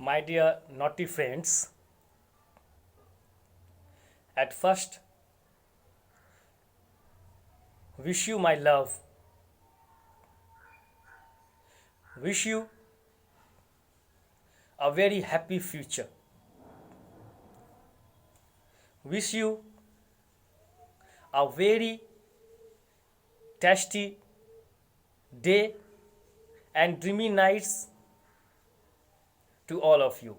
My dear naughty friends, at first, wish you my love, wish you a very happy future, wish you a very tasty day and dreamy nights to all of you.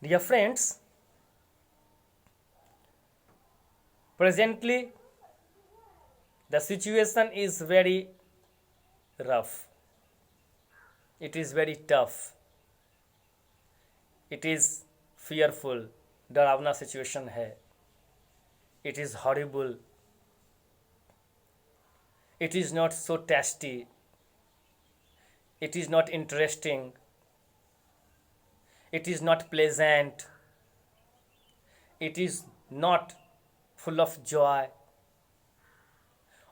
Dear friends, presently the situation is very rough. It is very tough. It is fearful. डरावना situation है. It is horrible. It is not so tasty. It is not interesting. It is not pleasant. It is not full of joy.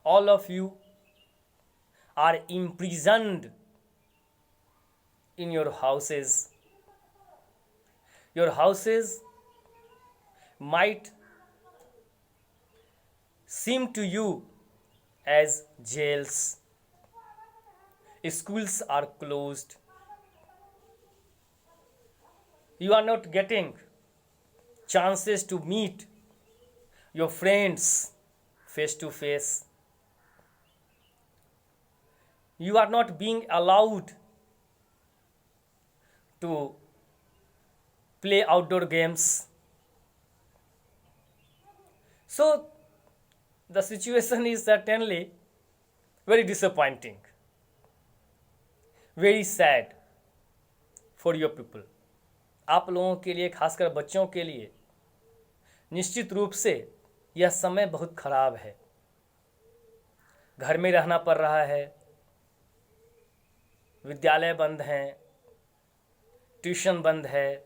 All of you are imprisoned in your houses. Your houses might seem to you as jails. Schools are closed. You are not getting chances to meet your friends face to face. You are not being allowed to play outdoor games. So the situation is certainly very disappointing, very sad for your people. आप लोगों के लिए, खासकर बच्चों के लिए, निश्चित रूप से यह समय बहुत खराब है. घर में रहना पड़ रहा है, विद्यालय बंद हैं, ट्यूशन बंद है,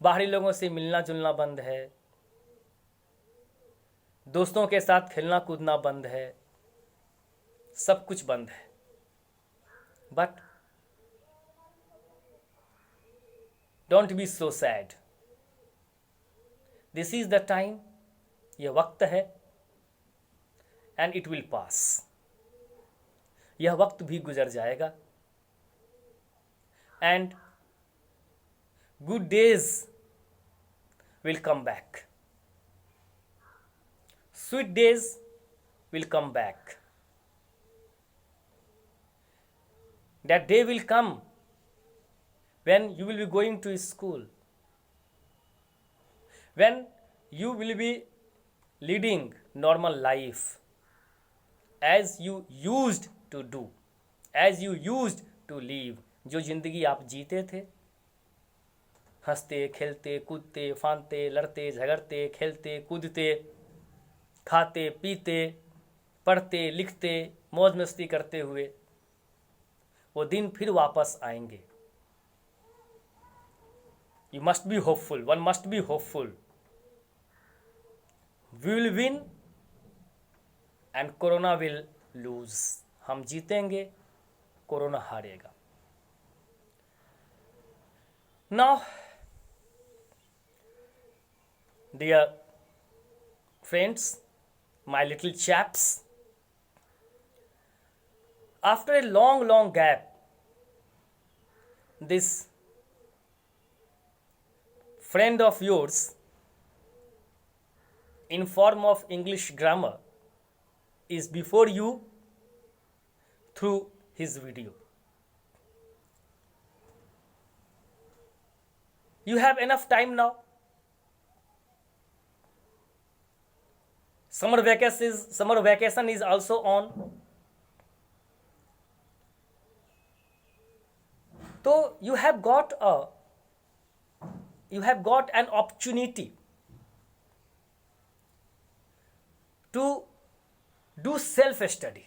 बाहरी लोगों से मिलना जुलना बंद है, दोस्तों के साथ खेलना कूदना बंद है, सब कुछ बंद है. But don't be so sad. This is the time. यह वक्त है एंड इट विल पास. यह वक्त भी गुजर जाएगा and good days will come back. Sweet days will come back. That day will come when you will be going to school, when you will be leading normal life as you used to do, as you used to live. जो जिंदगी आप जीते थे, हंसते खेलते कूदते फांदते लड़ते झगड़ते खेलते कूदते खाते पीते पढ़ते लिखते मौज मस्ती करते हुए, वो दिन फिर वापस आएंगे. You must be hopeful. One must be hopeful. We will win and corona will lose. हम जीतेंगे, कोरोना हारेगा. Now dear friends, my little chaps, after a long gap, this friend of yours in form of English grammar is before you through his video. You have enough time now. Summer vacation is also on. So you have got an opportunity to do self-study,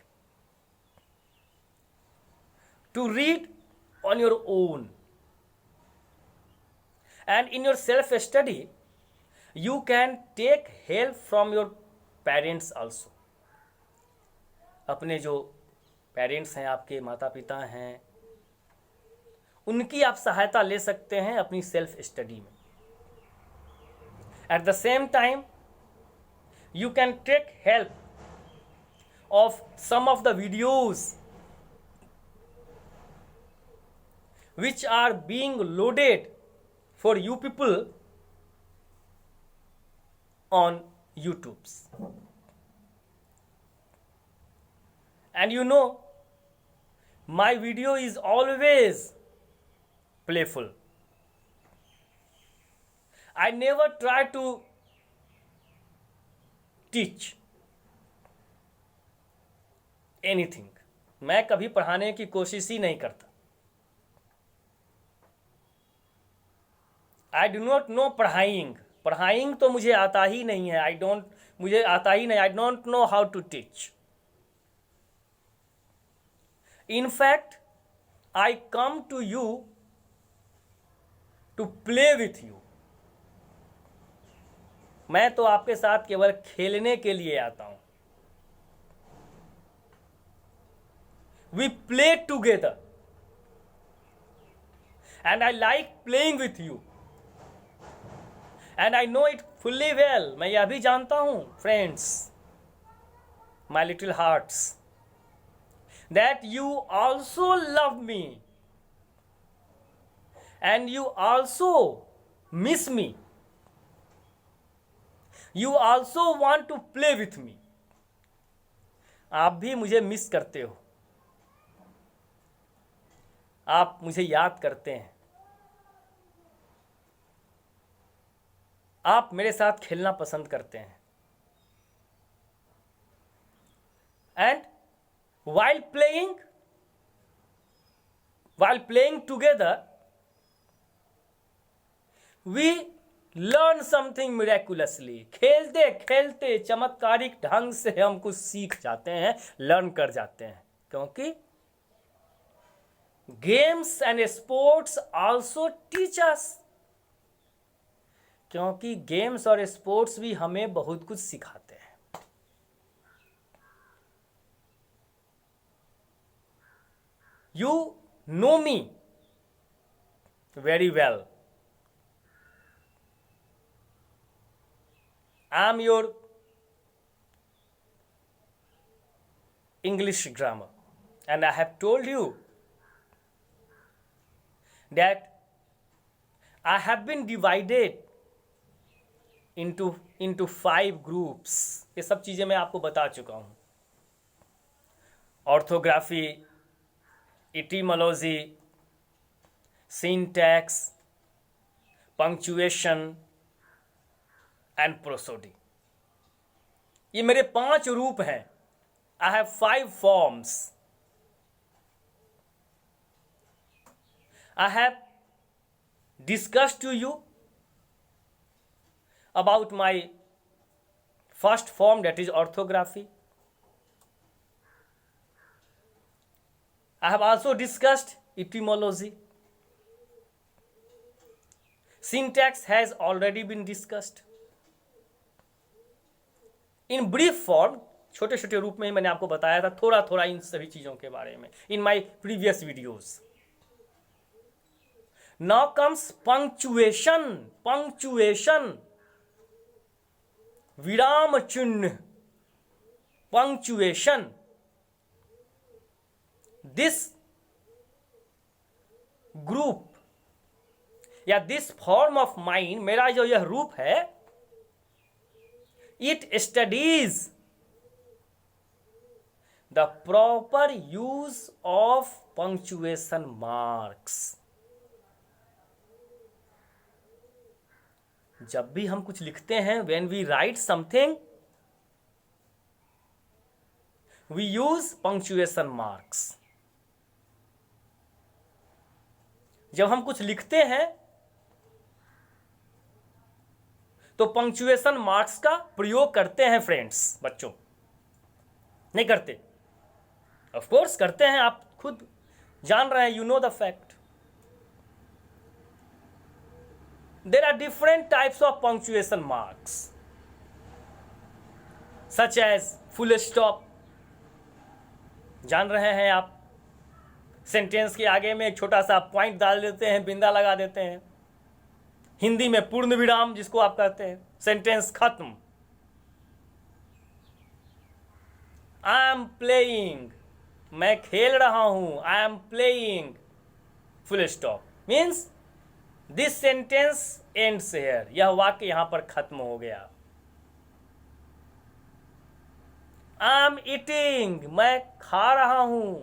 to read on your own, and in your self-study you can take help from your parents also. अपने जो parents हैं, आपके माता पिता हैं, उनकी आप सहायता ले सकते हैं अपनी सेल्फ स्टडी में। At the same time you can take help of some of the videos which are being loaded for you people on YouTube. And you know, my video is always playful. I never try to teach anything. मैं कभी पढ़ाने की कोशिश ही नहीं करता। I do not know पढ़ाइंग तो मुझे आता ही नहीं है। मुझे आता ही नहीं। I don't know how to teach. In fact I come to you to play with you. मैं तो आपके साथ केवल खेलने के लिए आता हूं। We play together and I like playing with you and I know it fully well. मैं यह भी जानता हूं friends, my little hearts, that you also love me and you also miss me. You also want to play with me. आप भी मुझे miss करते हो, आप मुझे याद करते हैं, आप मेरे साथ खेलना पसंद करते हैं। And while playing together, we learn something मिरेकुलसली। खेलते खेलते चमत्कारिक ढंग से हम कुछ सीख जाते हैं, लर्न कर जाते हैं। क्योंकि games and sports also teach us. क्योंकि गेम्स और स्पोर्ट्स भी हमें बहुत कुछ सिखाते हैं। You no me very well. I am your English grammar, and I have told you that I have been divided into 5 groups. ये सब चीज़ें मैं आपको बता चुका हूँ। Orthography, etymology, syntax, punctuation and prosody. ये मेरे 5 रूप हैं। I have 5 forms. I have discussed to you about my first form, that is orthography. I have also discussed etymology. Syntax has already been discussed. In brief form, छोटे छोटे रूप में ही मैंने आपको बताया था थोड़ा थोड़ा इन सभी चीजों के बारे में in my previous videos. Now comes punctuation, विराम चिन्ह, पंक्चुएशन। दिस ग्रुप या दिस फॉर्म ऑफ माइंड, मेरा जो यह रूप है, it studies the proper use of punctuation marks. जब भी हम कुछ लिखते हैं, when we write something, we use punctuation marks. जब हम कुछ लिखते हैं तो पंक्चुएशन मार्क्स का प्रयोग करते हैं फ्रेंड्स। बच्चों नहीं करते? ऑफ कोर्स करते हैं, आप खुद जान रहे हैं, you know the fact. There are different types of punctuation marks such as full stop, जान रहे हैं आप। सेंटेंस के आगे में एक छोटा सा पॉइंट डाल देते हैं, बिंदा लगा देते हैं, हिंदी में पूर्ण विराम जिसको आप कहते हैं, सेंटेंस खत्म। आई एम प्लेइंग, मैं खेल रहा हूं, I am playing, full stop. Means this sentence ends here, यह वाक्य यहां पर खत्म हो गया। आई एम ईटिंग, मैं खा रहा हूं,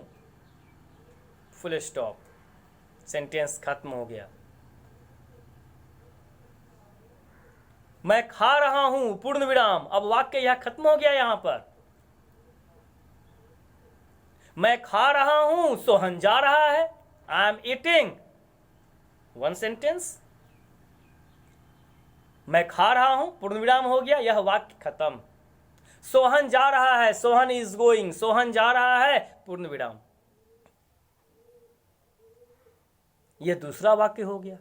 फुल स्टॉप, सेंटेंस खत्म हो गया। मैं खा रहा हूं, पूर्ण विराम, अब वाक्य यह खत्म हो गया। यहां पर मैं खा रहा हूं, सोहन जा रहा है, I am eating, one sentence. मैं खा रहा हूं, पूर्ण विराम हो गया, यह वाक्य खत्म। सोहन जा रहा है, सोहन इज गोइंग, सोहन जा रहा है, पूर्ण विराम, यह दूसरा वाक्य हो गया।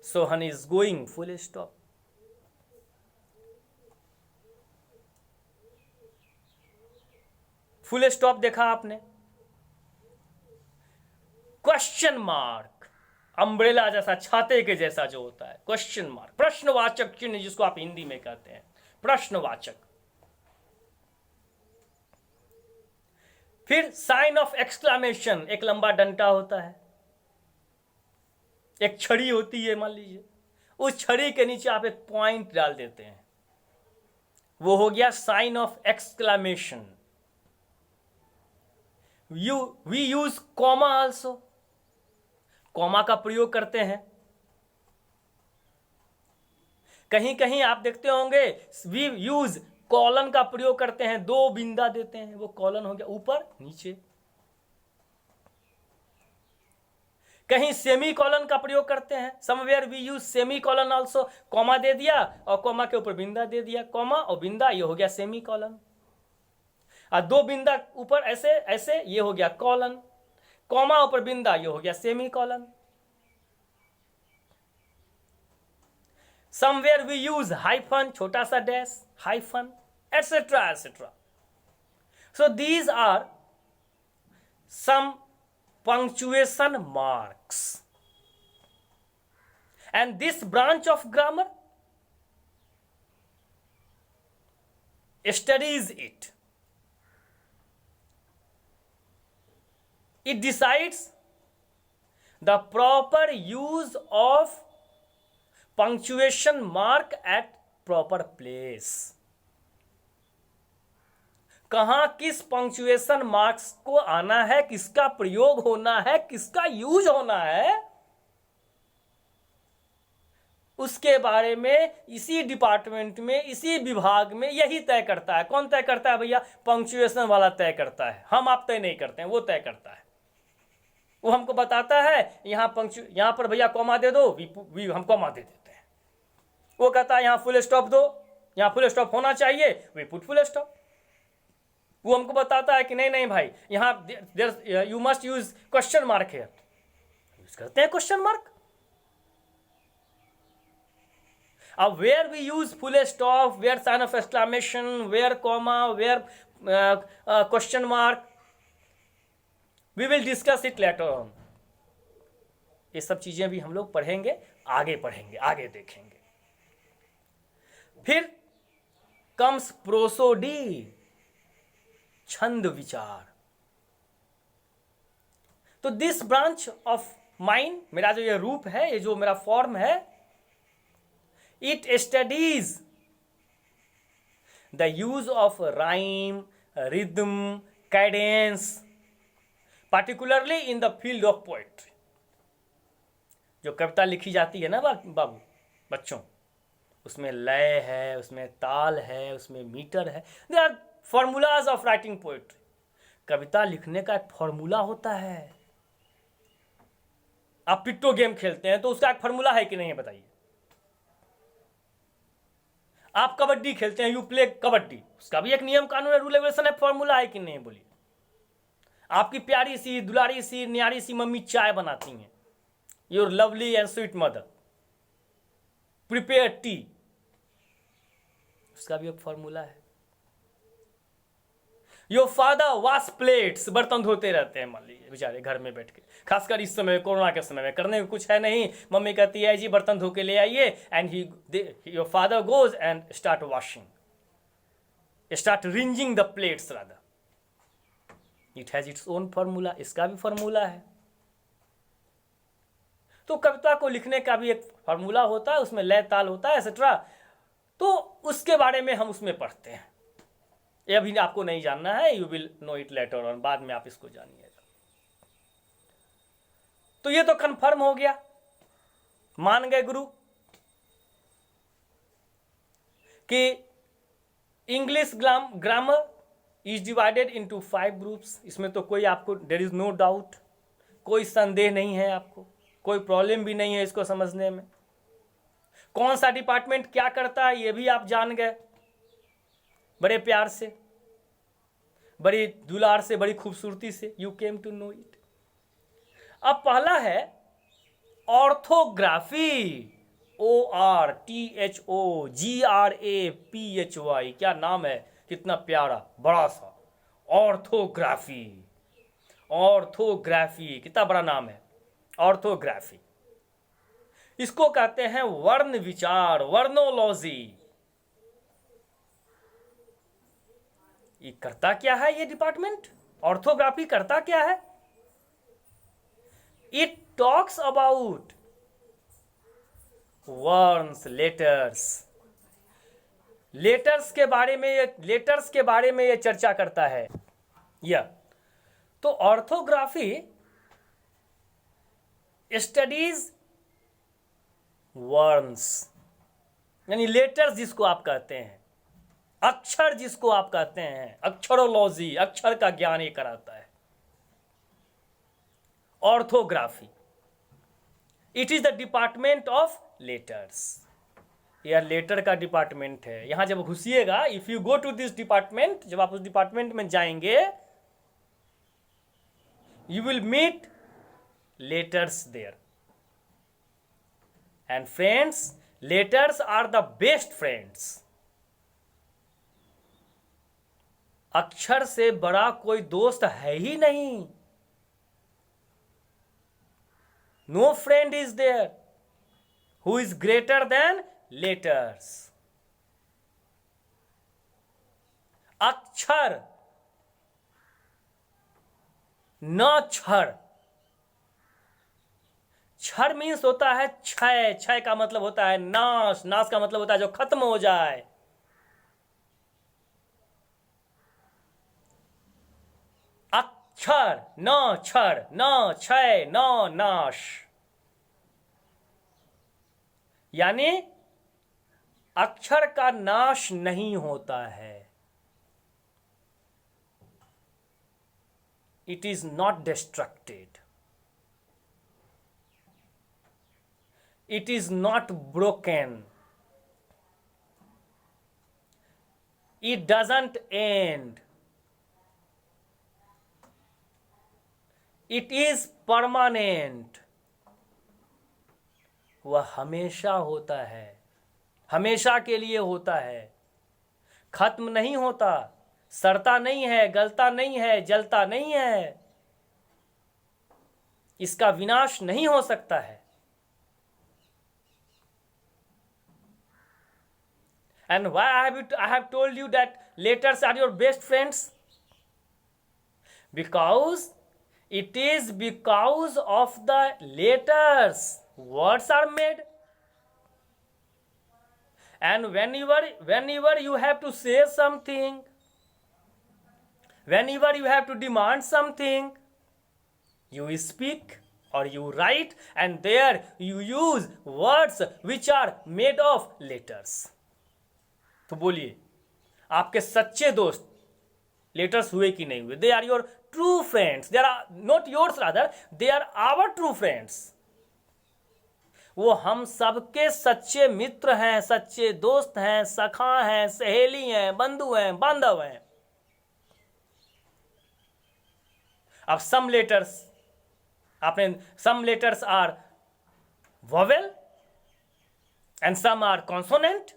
Sohan is going, full stop. Full stop देखा आपने। क्वेश्चन मार्क, अम्ब्रेला जैसा, छाते के जैसा जो होता है, क्वेश्चन मार्क, प्रश्नवाचक चिन्ह जिसको आप हिंदी में कहते हैं, प्रश्नवाचक। फिर साइन ऑफ एक्सक्लामेशन, एक लंबा डंडा होता है, एक छड़ी होती है, मान लीजिए, उस छड़ी के नीचे आप एक पॉइंट डाल देते हैं, वो हो गया sign of exclamation. We use comma also, comma का प्रयोग करते हैं। कहीं कहीं आप देखते होंगे वी यूज कॉलन का प्रयोग करते हैं, दो बिंदा देते हैं, वो कॉलन हो गया, ऊपर नीचे। कहीं सेमी कॉलन का प्रयोग करते हैं, somewhere we use semicolon also, comma दे दिया और कॉमा के ऊपर बिंदा दे दिया, कॉमा और बिंदा, ये हो गया सेमी कॉलन। और दो बिंदा ऊपर ऐसे ऐसे, ये हो गया कॉलन, कॉमा ऊपर बिंदा, ये हो गया semicolon. Somewhere we use hyphen, छोटा सा dash, hyphen, et cetera et cetera. So these are some punctuation marks, and this branch of grammar studies it. It decides the proper use of punctuation mark at proper place. कहां किस punctuation marks को आना है, किसका प्रयोग होना है, किसका यूज होना है, उसके बारे में इसी डिपार्टमेंट में, इसी विभाग में यही तय करता है। कौन तय करता है भैया? पंक्चुएशन वाला तय करता है, हम आप तय नहीं करते हैं, वो तय करता है। वो हमको बताता है यहां पर भैया कॉमा दे दो, वी हम कॉमा दे देते हैं। वो कहता है यहां फुल स्टॉप दो, यहां फुल स्टॉप होना चाहिए, वी पुट फुल स्टॉप। वो हमको बताता है कि नहीं नहीं भाई, यहां you must use question mark है, यूज करते हैं क्वेश्चन मार्क। अब where we use full stop, where sign of exclamation, where comma, where question mark, we will discuss it later on. ये सब चीजें भी हम लोग पढ़ेंगे, आगे पढ़ेंगे, आगे देखेंगे। फिर कम्स प्रोसोडी, छंद विचार। तो दिस ब्रांच ऑफ माइंड, मेरा जो ये रूप है, ये जो मेरा फॉर्म है, it studies the use of rhyme, rhythm, Cadence, particularly in the field of poetry. जो कविता लिखी जाती है ना बाबू बच्चों, उसमें लय है, उसमें ताल है, उसमें मीटर है। They are formulas of writing poetry. कविता लिखने का एक फॉर्मूला होता है। आप पिट्टो गेम खेलते हैं तो उसका एक फॉर्मूला है कि नहीं है बताइए। आप कबड्डी खेलते हैं, यू प्ले कबड्डी, उसका भी एक नियम कानून है, रूल रेगुलेशन है, फॉर्मूला है कि नहीं बोलिए। आपकी प्यारी सी, दुलारी सी, न्यारी सी मम्मी चाय बनाती हैं, your lovely and sweet mother prepare T, उसका भी एक फॉर्मूला है। योर फादर वॉश प्लेट्स, बर्तन धोते रहते हैं मान लीजिए बेचारे घर में बैठ के, खासकर इस समय कोरोना के समय में करने को कुछ है नहीं, मम्मी कहती है जी बर्तन धो के ले आइए, and your father goes and start washing, start rinsing the plates rather. It has its own formula, इसका भी फॉर्मूला है। तो कविता को लिखने का भी एक फॉर्मूला होता है, उसमें लय ताल होता है एक्सेट्रा, तो उसके बारे में हम उसमें पढ़ते हैं। ये अभी आपको नहीं जानना है, you will know it later on, बाद में आप इसको जानिएगा। तो ये तो कंफर्म हो गया, मान गए गुरु कि English grammar is divided into 5 groups. इसमें तो कोई आपको देयर इज नो डाउट, कोई संदेह नहीं है, आपको कोई प्रॉब्लम भी नहीं है इसको समझने में। कौन सा डिपार्टमेंट क्या करता है ये भी आप जान गए, बड़े प्यार से, बड़ी दुलार से, बड़ी खूबसूरती से, you came to know it. अब पहला है ऑर्थोग्राफी, ORTHOGRAPHY, क्या नाम है, कितना प्यारा बड़ा सा, ऑर्थोग्राफी। ऑर्थोग्राफी कितना बड़ा नाम है, ऑर्थोग्राफी। इसको कहते हैं वर्ण विचार, वर्णोलॉजी। ये करता क्या है, ये डिपार्टमेंट ऑर्थोग्राफी करता क्या है? It talks about words, letters, letters के बारे में ये चर्चा करता है। तो ऑर्थोग्राफी स्टडीज वर्ड्स, यानी लेटर्स जिसको आप कहते हैं, अक्षर जिसको आप कहते हैं, अक्षरोलॉजी, अक्षर का ज्ञान ये कराता है orthography. It is the department of letters. यह लेटर का डिपार्टमेंट है। यहां जब घुसिएगा, if you go to this department, जब आप उस डिपार्टमेंट में जाएंगे, you will meet letters there. And friends, letters are the best friends. अक्षर से बड़ा कोई दोस्त है ही नहीं। No friend is there who is greater than letters। अक्षर न क्षर। क्षर मीन्स होता है क्षय, क्षय का मतलब होता है नाश, नाश का मतलब होता है जो खत्म हो जाए। अक्षर न क्षर, न क्षय, न नाश, यानी अक्षर का नाश नहीं होता है। It is not distracted, it is not broken, it doesn't and, it is permanent. वह हमेशा होता है, हमेशा के लिए होता है, खत्म नहीं होता, सड़ता नहीं है, गलता नहीं है, जलता नहीं है, इसका विनाश नहीं हो सकता है। And why I have told you that letters are your best friends? Because it is because of the letters words are made. And whenever you have to say something, whenever you have to demand something, you speak or you write, and there you use words which are made of letters. तो बोलिए, आपके सच्चे दोस्त letters हुए कि नहीं हुए? They are your true friends, they are not yours, rather they are our true friends. वो हम सबके सच्चे मित्र हैं, सच्चे दोस्त हैं, सखा हैं, सहेली हैं, बंधु हैं, बांधव हैं। अब some letters are vowel and some are consonant.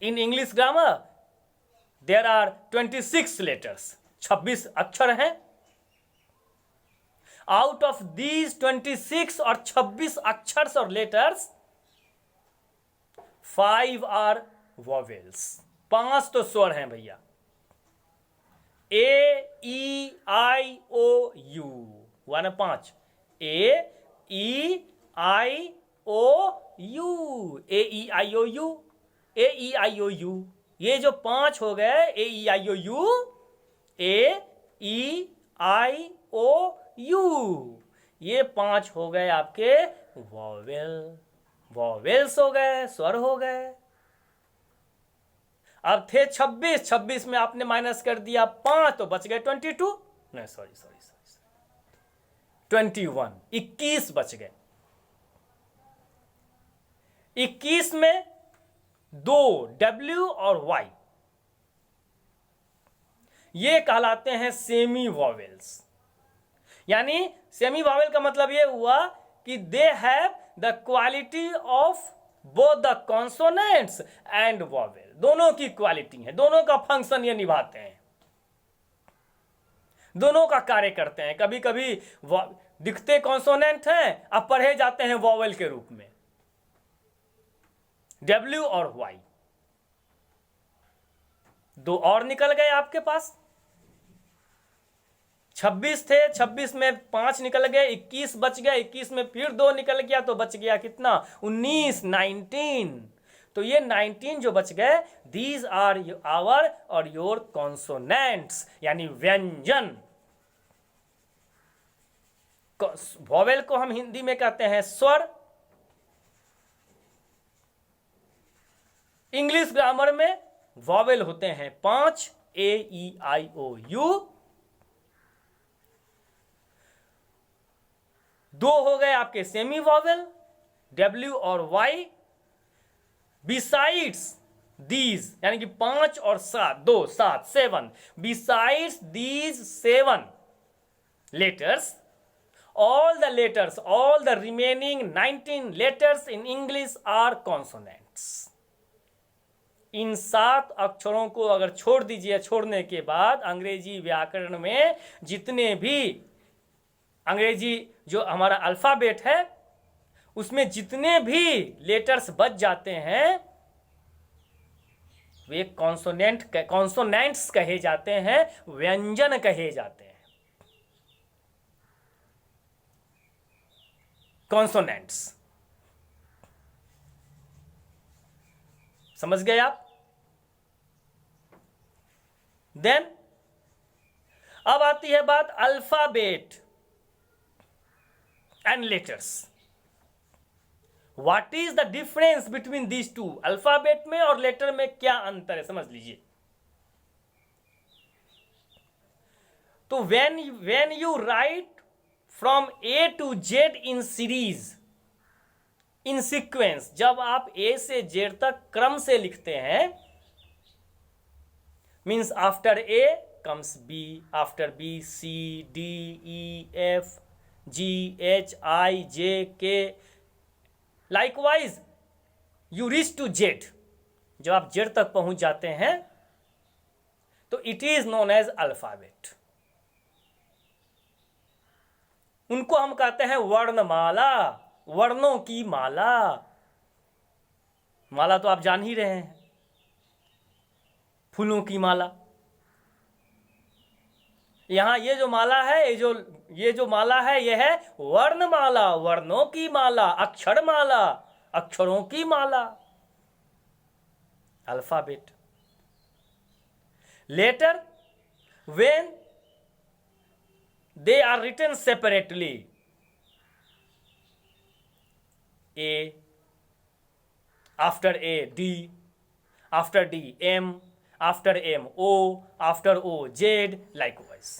In English grammar, there are 26 letters, 26 अक्षर हैं। आउट ऑफ दीज 26 और 26 अक्षर्स और लेटर्स 5 आर वॉवेल्स, 5 तो स्वर हैं भैया। ए ई आई ओ यू, हुआ ना 5। A E I O U, A E I O U, A E I O U, ये जो 5 हो गए, ए E I O U, A E I O U, ये 5 हो गए आपके वॉवेल, वॉवेल्स हो गए, स्वर हो गए। अब थे 26, 26 में आपने माइनस कर दिया 5, तो बच गए 22, नहीं सॉरी 21, 21 बच गए। 21 में 2 W और Y, ये कहलाते हैं सेमी वॉवेल्स। यानी सेमी वॉवेल का मतलब ये हुआ कि they have the quality of both the consonants and vowel, दोनों की क्वालिटी है, दोनों का फंक्शन ये निभाते हैं, दोनों का कार्य करते हैं। कभी कभी दिखते कॉन्सोनेंट हैं, अब पढ़े जाते हैं वॉवेल के रूप में, W और Y। 2 और निकल गए आपके पास, 26 थे, 26 में 5 निकल गए, 21 बच गए, 21 में फिर 2 निकल गया, तो बच गया कितना, 19। तो ये 19 जो बच गए, दीज आर आवर और योर कॉन्सोनेंट्स, यानी व्यंजन। वॉवेल को हम हिंदी में कहते हैं स्वर, इंग्लिश ग्रामर में वॉवेल होते हैं 5, A E I O you. 2 हो गए आपके सेमी वॉवेल, W और Y। बिसाइड्स दीज, यानी कि 5 और 7, 2 7 7, besides these 7 letters, all the remaining 19 letters in English are consonants। इन 7 अक्षरों को अगर छोड़ दीजिए, छोड़ने के बाद अंग्रेजी व्याकरण में जितने भी अंग्रेजी जो हमारा अल्फाबेट है उसमें जितने भी लेटर्स बच जाते हैं वे कॉन्सोनेंट्स कहे जाते हैं, व्यंजन कहे जाते हैं, कॉन्सोनेंट्स। समझ गए आप? देन अब आती है बात alphabet and letters. What is the difference between these two? Alphabet में और लेटर में क्या अंतर है, समझ लीजिए। तो when you write from A to Z in series, in sequence, जब आप ए से जेड तक क्रम से लिखते हैं, means after A comes B, after B C D E F G H I J K, likewise you reach to Z. जब आप जेड तक पहुंच जाते हैं तो it is known as alphabet. उनको हम कहते हैं वर्णमाला, वर्णों की माला। माला तो आप जान ही रहे हैं, फूलों की माला। यहां ये जो माला है, ये जो माला है, ये है वर्णमाला, वर्णों की माला, अक्षर माला, अक्षरों की माला, alphabet. Letter, when they are written separately, A, after A D, after D M, after M O, after O Z, likewise,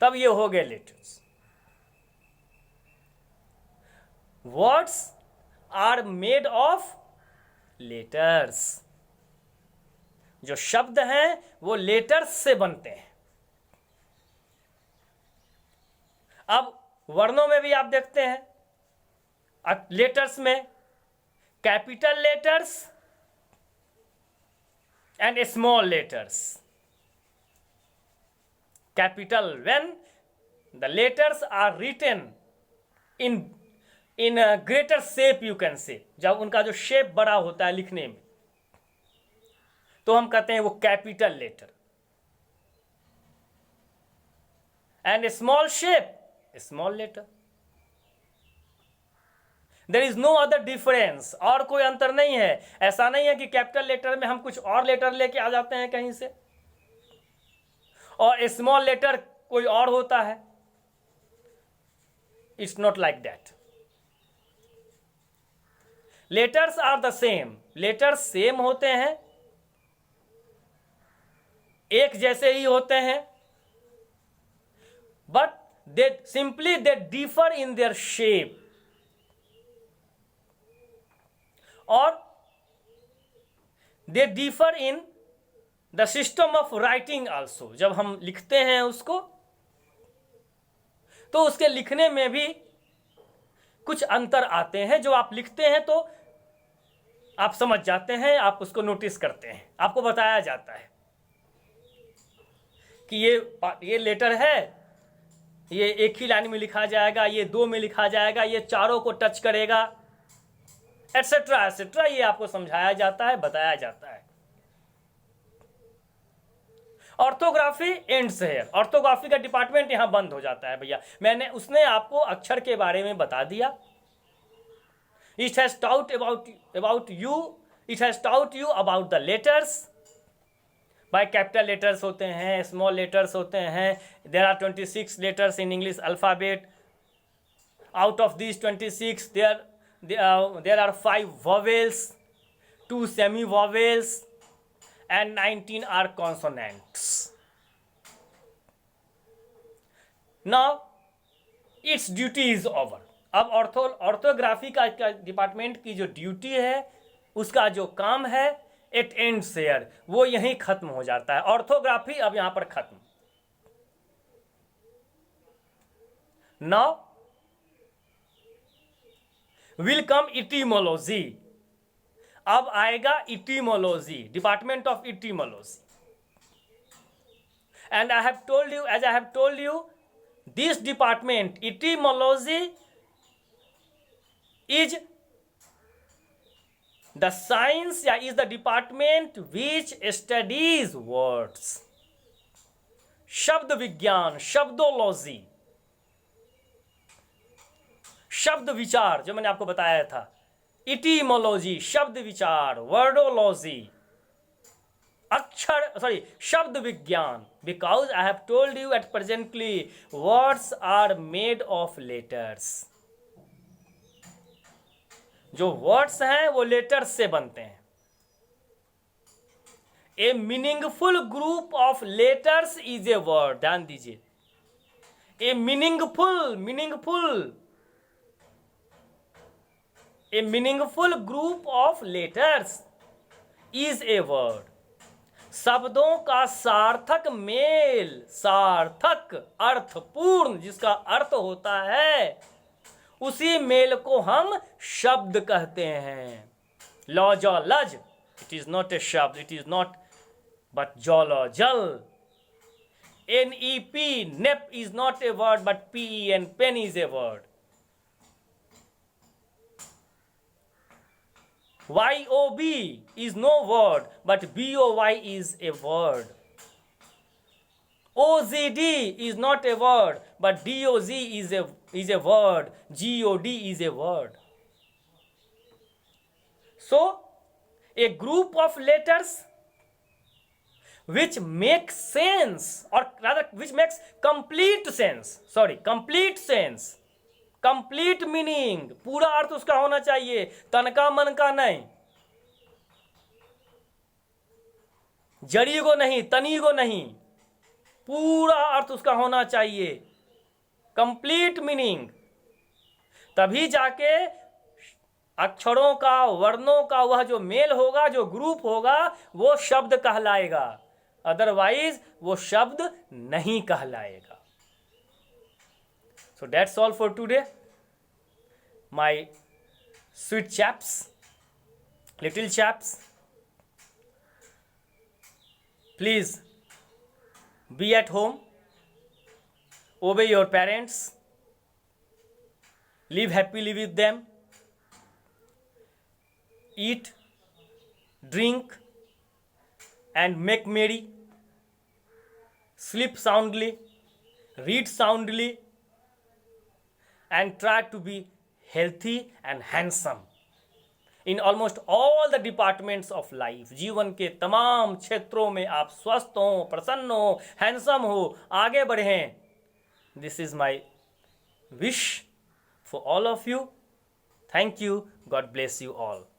तब ये हो गए letters. Words are made of letters, जो शब्द हैं वो लेटर्स से बनते हैं। अब वर्णों में भी आप देखते हैं, लेटर्स में capital letters and small letters, capital when the letters are written in a greater shape, you can say. जब उनका जो शेप बड़ा होता है लिखने में, तो हम कहते हैं वो capital letter. And a small shape, a small letter. There is no other difference. और कोई अंतर नहीं है. ऐसा नहीं है कि कैपिटल लेटर में हम कुछ और लेटर लेके आ जाते हैं कहीं से और स्मॉल लेटर कोई और होता है. It's not like that. Letters are the same. Letters same होते हैं, एक जैसे ही होते हैं, but they simply they differ in their shape. और they differ in the system of writing also. जब हम लिखते हैं उसको, तो उसके लिखने में भी कुछ अंतर आते हैं. जो आप लिखते हैं तो आप समझ जाते हैं, आप उसको नोटिस करते हैं, आपको बताया जाता है कि ये लेटर है, ये एक ही लाइन में लिखा जाएगा, ये 2 में लिखा जाएगा, ये चारों को टच करेगा, एटसेट्रा एटसेट्रा. ये आपको समझाया जाता है, बताया जाता है. ऑर्थोग्राफी एंड्स है. ऑर्थोग्राफी का डिपार्टमेंट यहां बंद हो जाता है भैया. उसने आपको अक्षर के बारे में बता दिया. It has taught about you, it has taught you about the letters. भाई कैपिटल लेटर्स होते हैं, स्मॉल लेटर्स होते हैं. There are 26 letters in English alphabet. Out of this 26 there are 5 vowels, 2 semi vowels and 19 are consonants. Now its duty is over. अब orthography का department की जो duty है, उसका जो काम है, इट एंड्स हियर. वो यहीं खत्म हो जाता है. ऑर्थोग्राफी अब यहां पर खत्म. Now will come etymology. अब आएगा etymology, department of etymology. And I have told you, as I have told you, this department etymology is the science या is the department which studies words. शब्द विज्ञान, शब्दोलॉजी, शब्द विचार, जो मैंने आपको बताया था. इटीमोलॉजी शब्द विचार, वर्डोलॉजी शब्द विज्ञान. Because I have told you at presently words are made of letters. जो वर्ड्स हैं वो लेटर्स से बनते हैं. A meaningful group of letters is a word. ध्यान दीजिए, ए A meaningful group of letters is a word. शब्दों का सार्थक मेल, सार्थक अर्थपूर्ण, जिसका अर्थ होता है, उसी मेल को हम शब्द कहते हैं. लॉजॉलज, इट इज नॉट ए शब्द, इट इज नॉट बट जोलॉजल. NEP, nep is not a word but PEN, pen is a word. YOB is no word but BOY is a word. OZD is not a word but DOZ is a word. GOD is a word. So a group of letters which makes sense, or rather which makes complete sense, complete meaning, पूरा अर्थ उसका होना चाहिए, तनका मन का नहीं, जड़ी को नहीं, तनी को नहीं, पूरा अर्थ उसका होना चाहिए, कंप्लीट मीनिंग. तभी जाके अक्षरों का, वर्णों का वह जो मेल होगा, जो ग्रुप होगा, वो शब्द कहलाएगा. अदरवाइज वो शब्द नहीं कहलाएगा. So that's all for today, my sweet chaps, little chaps. Please be at home, obey your parents, live happily with them, eat, drink, and make merry, sleep soundly, read soundly, and try to be healthy and handsome in almost all the departments of life. जीवन के तमाम क्षेत्रों में आप स्वस्थ हो, प्रसन्न हो, हैंडसम हो, आगे बढ़ें. This is my wish for all of you. Thank you. God bless you all.